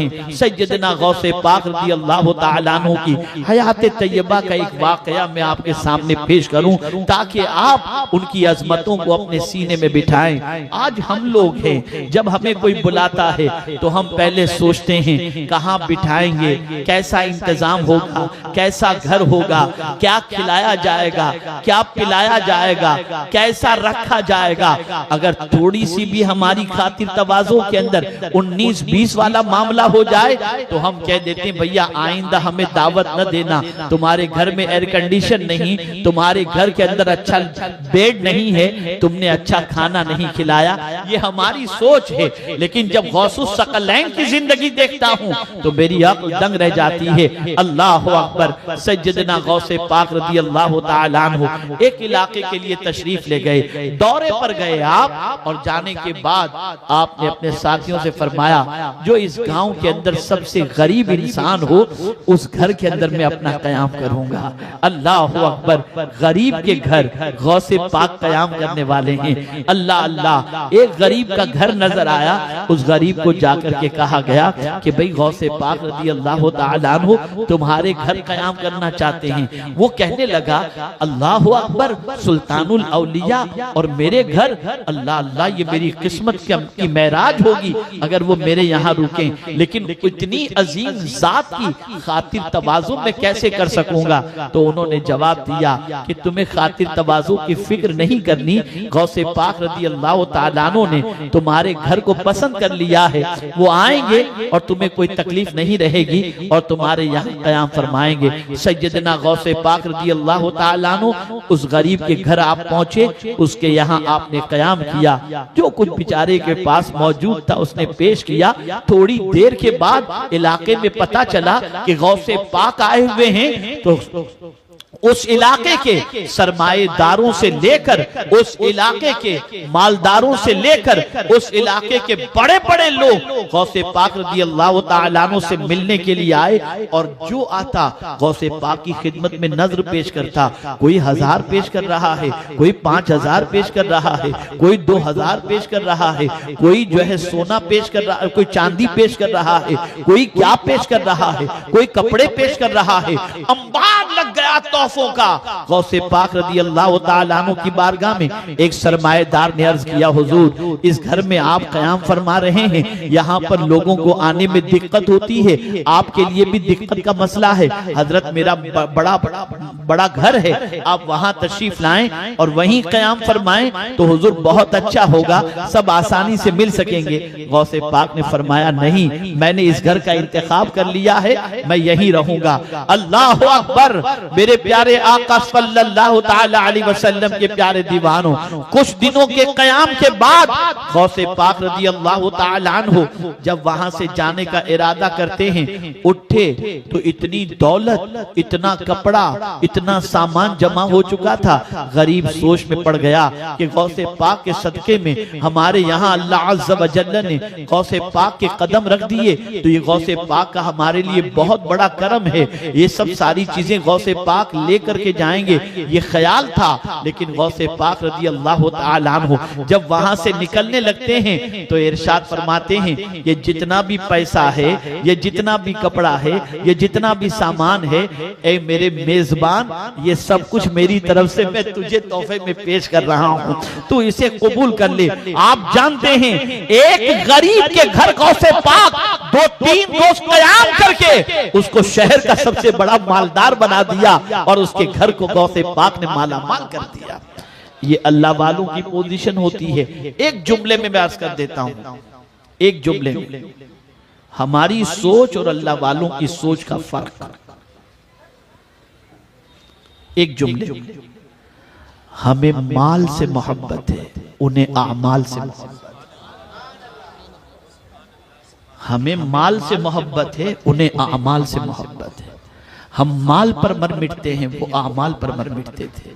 हैं सैयदना गौसे पाक रज़ी अल्लाह तआला अन्हु की हयात तैयबा का एक वाकया मैं आपके सामने पेश करूं ताकि आप उनकी अजमतों को अपने सीने में बिठाएं। आज हम लोग हैं, जब हमें कोई बुलाता है तो हम पहले सोचते हैं कहाँ बिठाएंगे, कैसा इंतजाम होगा, कैसा घर होगा, क्या खिलाया जाएगा, क्या पिलाया जाएगा, कैसा रखा जाएगा। अगर थोड़ी सी भी हमारी खातिर तवाज़ो के अंदर 19-20 वाला मामला हो जाए तो हम कह देते हैं भैया आइंदा हमें दावत न देना, तुम्हारे घर में एयर कंडीशन नहीं, तुम्हारे घर के अंदर अच्छा बेड नहीं है, तुमने अच्छा खाना नहीं खिलाया। ये हमारी सोच है। लेकिन जब गौसुस सकलैन की जिंदगी देखता हूँ तो मेरी अक्ल दंग रह जाती है। अल्लाह अकबर। सैयदना गौसे पाक रज़ी अल्लाह तआला अन्हु एक इलाके के लिए तशरीफ ले गए, दौरे पर गए आप, और जाने के बाद आपने अपने साथियों से फरमाया जो इस गांव के अंदर सबसे गरीब इंसान हो उस घर के अंदर मैं अपना कयाम करूंगा। अल्लाह अकबर। गरीब के घर गौसे पाक कयाम करने वाले हैं। अल्लाह अल्लाह। एक गरीब का घर नजर आया, उस गरीब को जाकर के कहा गया कि भाई गौसे पाक रज़ी अल्लाह तआला अन्हु तुम्हारे घर कयाम करना चाहते हैं। वो कहने लगा अल्लाह अकबर, सुल्तानुल औलिया और मेरे घर, अल्लाह अल्लाह, ये मेरी किस्मत की मेराज होगी अगर वो मेरे यहाँ रुके, लेकिन इतनी अजीम जात की खातिर तवाज़ु मैं कैसे कर सकूंगा। तो उन्होंने जवाब दिया कि तुम्हें खातिर तवाज़ु की फिक्र नहीं करनी, गौसे पाक रज़ी अल्लाह तआला अन्हु ने तुम्हारे घर को पसंद कर लिया है, वो आएंगे और तुम्हें कोई तकलीफ नहीं रहेगी और तुम्हारे यहाँ कयाम फरमाएंगे। सैयदना गौसे पाक रज़ी अल्लाह तआला अन्हु उस गरीब के घर आप पहुंचे, उसके यहाँ आपने कयाम किया, जो कुछ बेचारे के पास मौजूद था उसने पेश किया। थोड़ी देर के बाद इलाके में पता चला कि गौसे पाक आए हुए हैं, तो उस इलाके के सरमाएदारों से लेकर, उस इलाके के मालदारों से लेकर, उस इलाके के बड़े बड़े लोग गौसे पाक रज़ी अल्लाह तआला अन्हु से मिलने के लिए आए। और जो आता गौसे पाक की खिदमत में नजर पेश करता, कोई 1000 पेश कर रहा है, कोई 5000 पेश कर रहा है, कोई 2000 पेश कर रहा है, कोई जो है सोना पेश कर रहा है, कोई चांदी पेश कर रहा है, कोई क्या पेश कर रहा है, कोई कपड़े पेश कर रहा है। अंबार लग गया तोहफों का। गौसे पाक रज़ी अल्लाह तआला अन्हु की बारगाह में एक सरमाएदार ने अर्ज किया, हुजूर इस घर में आप कयाम फरमा रहे हैं, यहाँ पर लोगों को आने में दिक्कत होती है, आपके लिए भी दिक्कत का मसला है। हजरत मेरा बड़ा घर है, आप वहाँ तशरीफ लाएं और वहीं कयाम फरमाएं तो हुजूर बहुत अच्छा होगा, सब आसानी से मिल सकेंगे। गौसे पाक ने फरमाया नहीं, मैंने इस घर का इंतखाब कर लिया है, मैं यहीं रहूंगा। अल्लाह अकबर। मेरे प्यारे आका सल्लल्लाहु तआला अलैहि वसल्लम के प्यारे दीवानों, कुछ दिनों के कयाम के बाद गौसे पाक रज़ी अल्लाह तआला अन्हु जब वहां से जाने का इरादा करते हैं, उठे तो इतनी दौलत, इतना कपड़ा, इतना सामान जमा हो चुका था। गरीब सोच में पड़ गया कि गौसे पाक के सदके में हमारे यहाँ अल्लाह अज़्ज़ व जल्ल ने गौसे पाक के कदम रख दिए, तो ये गौसे पाक का हमारे लिए बहुत बड़ा करम है, ये सब सारी चीजें गौसे पाक लेकर के जाएंगे, ये ख्याल था। लेकिन गौसे पाक रज़ी अल्लाह तआला अन्हु जब वहां से निकलने लगते हैं तो इरशाद फरमाते हैं, ये जितना भी पैसा है, ये जितना भी कपड़ा है, ये जितना भी सामान है, ए मेरे मेजबान, ये सब कुछ मेरी तरफ से मैं तुझे तोहफे में पेश कर रहा हूँ, तू इसे कबूल कर ले। आप जानते हैं एक गरीब के घर गौसे पाक 2-3 रोज कयाम करके उसको शहर का सबसे बड़ा मालदार बना दिया और उसके घर को गौसे पाक ने माला माल कर दिया। ये अल्लाह वालों की पोजीशन होती है। एक जुमले में मैं अर्ज कर देता हूं, एक जुमले में हमारी सोच और अल्लाह वालों की सोच का फर्क। एक जुमले, हमें माल से मोहब्बत है, उन्हें आमाल से मोहब्बत। हमें माल से मोहब्बत है, उन्हें आमाल से मोहब्बत है। हम माल पर मर मिटते हैं, वो आमाल पर मर मिटते थे।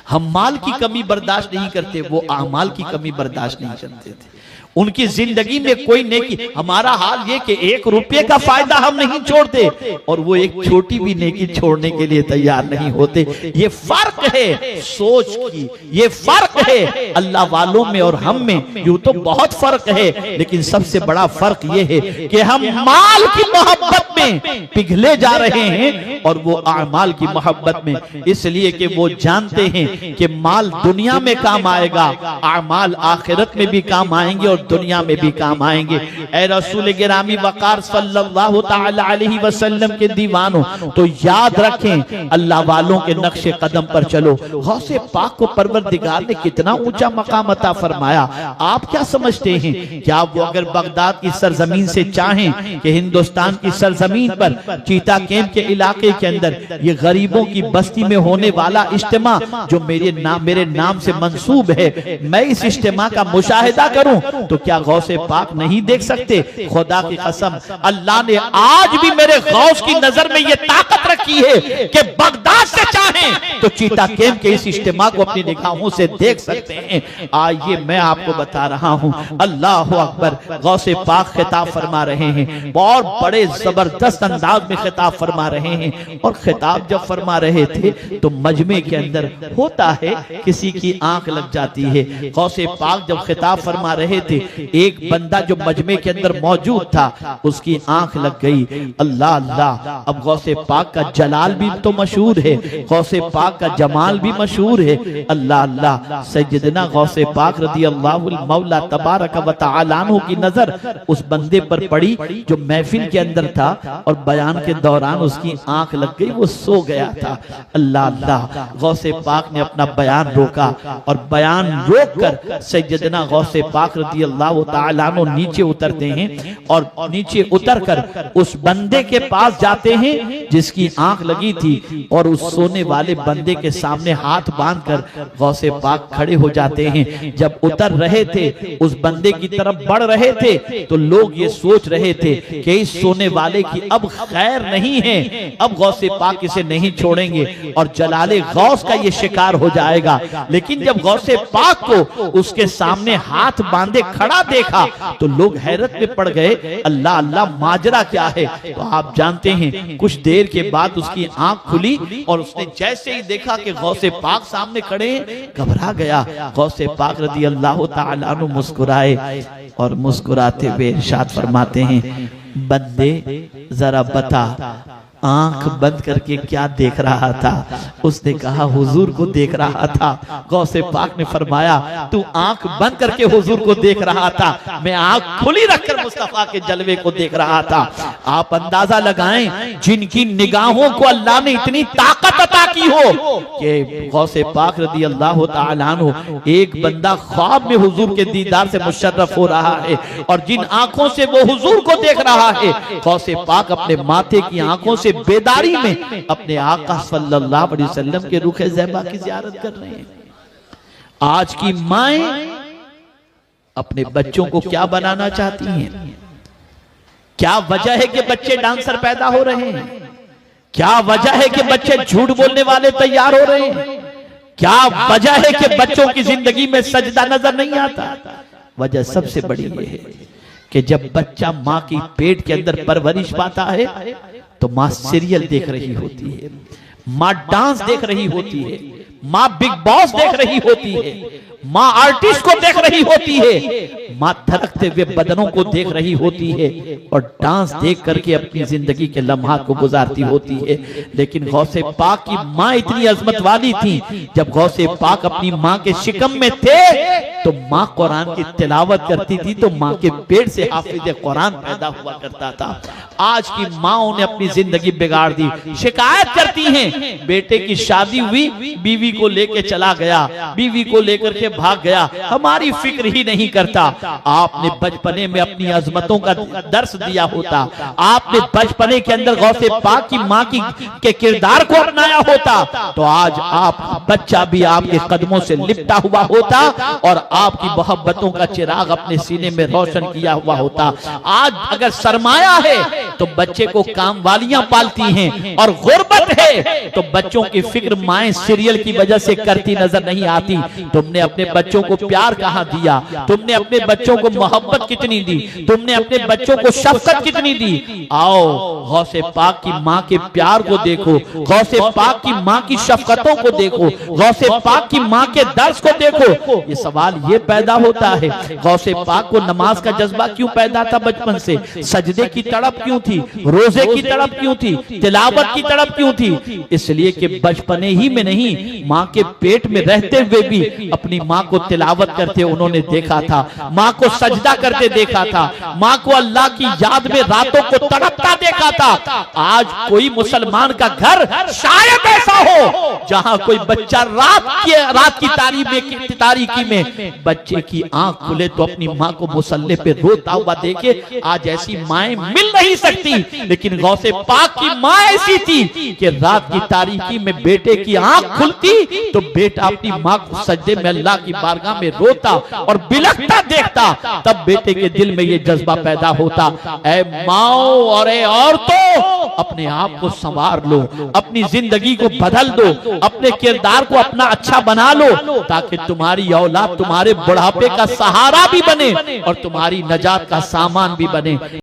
हम माल की कमी बर्दाश्त नहीं करते, वो आमाल की कमी बर्दाश्त नहीं करते थे। उनकी जिंदगी में कोई नेकी। हमारा हाल ये कि 1 रुपये का फायदा हम नहीं छोड़ते और वो एक छोटी भी नेकी छोड़ने के लिए तैयार नहीं होते। ये फर्क है सोच की, ये फर्क है अल्लाह वालों में और हम में। यूं तो बहुत फर्क है, लेकिन सबसे बड़ा फर्क ये है कि हम माल की मोहब्बत में पिघले जा रहे हैं और वो आमाल की मोहब्बत में, इसलिए कि वो जानते हैं कि माल दुनिया में काम आएगा, आमाल आखिरत में भी काम आएंगे और दुनिया में भी काम आएंगे। ऐ रसूल गिरामी वक़ार सल्लल्लाहु तआला अलैहि वसल्लम के दीवानों, तो याद रखें अल्लाह वालों के नक्शे कदम पर चलो। गौसे पाक को परवरदिगार ने कितना ऊंचा मकाम अता फरमाया। आप क्या समझते हैं, क्या वो अगर बगदाद की सरजमीन से चाहें कि हिंदुस्तान की सरजमीन पर चीता कैंप के इलाके के अंदर ये गरीबों की बस्ती में होने वाला इज्तिमा जो मेरे नाम से मंसूब है, मैं इस इज्तिमा का मुशाहिदा करूं तो क्या गौसे पाक नहीं देख सकते? खुदा की कसम अल्लाह ने आज भी मेरे गौस की नजर में ये ताकत रखी है कि बगदाद से चाहें तो चीता कैंप के इस इज्तिमा को अपनी निगाहों से देख सकते हैं। आइए मैं आपको बता रहा हूं, अल्लाह अकबर। गौसे पाक खिताब फरमा रहे हैं, बहुत बड़े जबरदस्त अंदाज में खिताब फरमा रहे हैं। और खिताब जब फरमा रहे थे तो मजमे के अंदर होता है किसी की आंख लग जाती है। गौसे पाक जब खिताब फरमा रहे थे, एक बंदा जो मजमे के अंदर मौजूद था उसकी आंख लग गई। अल्लाह अल्लाह। अब गौसे पाक का जलाल भी तो मशहूर है, गौसे पाक का जमाल भी मशहूर है। अल्लाह अल्लाह। सैयदना गौसे पाक रज़ी अल्लाहु मौला तबारक व तआला अन्हु की नजर उस बंदे पर पड़ी जो महफिल के अंदर था और बयान के दौरान उसकी आंख लग गई, वो सो गया था। अल्लाह अल्लाह। गौसे पाक ने अपना बयान रोका और बयान रोक कर सैयदना गौसे पाक रज़ी अल्लाहु तआला अन्हु नीचे उतरते हैं और नीचे उतर कर उस बंदे के पास जाते हैं जिसकी आंख लगी थी और उस सोने वाले बंदे के सामने हाथ बांधकर गौसे पाक खड़े हो जाते हैं। जब उतर रहे थे उस बंदे की तरफ बढ़ रहे थे तो लोग ये सोच रहे थे कि इस सोने वाले की अब खैर नहीं है, अब गौसे पाक इसे नहीं छोड़ेंगे और जलाले गौस का ये शिकार हो जाएगा। लेकिन जब गौसे पाक को उसके सामने हाथ बांधे खड़ा देखा तो लोग हैरत में पड़ गए, अल्लाह अल्लाह माजरा क्या है। तो आप जानते हैं कुछ देर के बाद उसकी आंख खुली और उसने जैसे ही देखा कि गौसे पाक सामने खड़े हैं, घबरा गया। गौसे पाक रज़ी अल्लाह तआला अन्हु मुस्कुराए और मुस्कुराते हुए इरशाद फरमाते हैं, बंदे जरा बता आंख बंद करके क्या देख रहा था? उसने कहा हुजूर को देख रहा था। गौसे पाक ने फरमाया तू आंख बंद करके हुजूर को देख रहा था, मैं आंख खुली रखकर मुस्तफा के जलवे को देख रहा था। आप अंदाजा लगाएं जिनकी निगाहों को अल्लाह ने इतनी ताकत अता की हो कि गौसे पाक रज़ी अल्लाह तआला अन्हु एक बंदा ख्वाब में हुजूर के दीदार से मुशर्रफ हो रहा है और जिन आंखों से वो हुजूर को देख रहा है, गौसे पाक अपने माथे की आंखों से बेदारी में अपने आका सल्लल्लाहु अलैहि वसल्लम के रुखे ज़ैबा की ज़ियारत कर रहे हैं। आज की माएं अपने बच्चों को क्या बनाना चाहती हैं? क्या वजह है कि बच्चे डांसर पैदा हो रहे हैं? क्या वजह है कि बच्चे झूठ बोलने वाले तैयार हो रहे हैं? क्या वजह है कि बच्चों की जिंदगी में सजदा नजर नहीं आता? वजह सबसे बड़ी ये है कि जब बच्चा माँ की पेट के अंदर परवरिश पाता है तो माँ सीरियल देख रही होती है, माँ डांस देख रही होती है, माँ बिग बॉस देख रही होती है, माँ आर्टिस्ट को देख रही होती है, माँ धड़कते हुए बदनों को देख रही होती है और डांस देख करके अपनी जिंदगी के लम्हात को गुजारती होती है। लेकिन गौसे पाक की माँ इतनी अजमत वाली थी, जब गौसे पाक अपनी माँ के शिकम में थे तो माँ कुरान की तिलावत करती थी तो माँ के पेट से हाफिज कुरान पैदा हुआ करता था। आज की माँओं ने अपनी जिंदगी बिगाड़ दी, शिकायत करती हैं बेटे की शादी हुई, बीवी को लेके चला गया, बीवी को लेकर के भाग गया, हमारी फिक्र ही नहीं करता। आपने बचपने में अपनी अजमतों का दर्स दिया होता, आपने बचपने के अंदर गौसे पाक की माँ की के किरदार को अपनाया होता तो आज आप बच्चा भी आपके कदमों से लिपटा हुआ होता और आपकी मोहब्बतों का चिराग अपने सीने में रोशन किया हुआ होता। आज अगर सरमाया है तो बच्चे को काम वालियां पालती हैं, और गुर्बत है तो बच्चों की फिक्र माएं सीरियल की वजह से करती नजर नहीं आती। तुमने अपने बच्चों को प्यार कहां दिया, तुमने अपने बच्चों को मोहब्बत कितनी दी, तुमने अपने बच्चों को शफकत कितनी दी। आओ गौसे पाक की माँ के प्यार को देखो, गौसे पाक की माँ की शफकतों को देखो, गौसे पाक की माँ के दर्स को देखो। ये सवाल ये पैदा होता है, गौसे पाक को नमाज का जज्बा क्यों पैदा था बचपन से, सजदे की तड़प क्यों थी, रोजे की तड़प क्यों थी, तिलावत की तड़प क्यों थी? इसलिए कि बचपने ही में नहीं, माँ के पेट में रहते हुए भी अपनी माँ को तिलावत करते उन्होंने देखा था, माँ को सजदा करते देखा था, माँ को अल्लाह की याद में रातों को तड़पता देखा था। आज कोई मुसलमान का घर शायद ऐसा हो जहां कोई बच्चा रात की तारीकी में बच्चे की आंख खुले तो अपनी माँ को मुसल्ले पे रोता हुआ देखे। आज ऐसी माएं मिल नहीं सकती, लेकिन गौसे पाक की माँ ऐसी थी कि रात की तारीकी में बेटे की आंख खुलती तो बेटा अपनी माँ को सजदे में अल्लाह की बारगाह में रोता और बिलखता देखता, तब बेटे के दिल में ये जज्बा पैदा होता, ऐ माओ और ऐ औरतों, अपने आप को संवार लो, अपनी जिंदगी को बदल दो, अपने किरदार को अपना अच्छा बना लो, ताकि तुम्हारी औलाद तुम्हारे बुढ़ापे का सहारा भी बने और तुम्हारी नजात का सामान भी बने।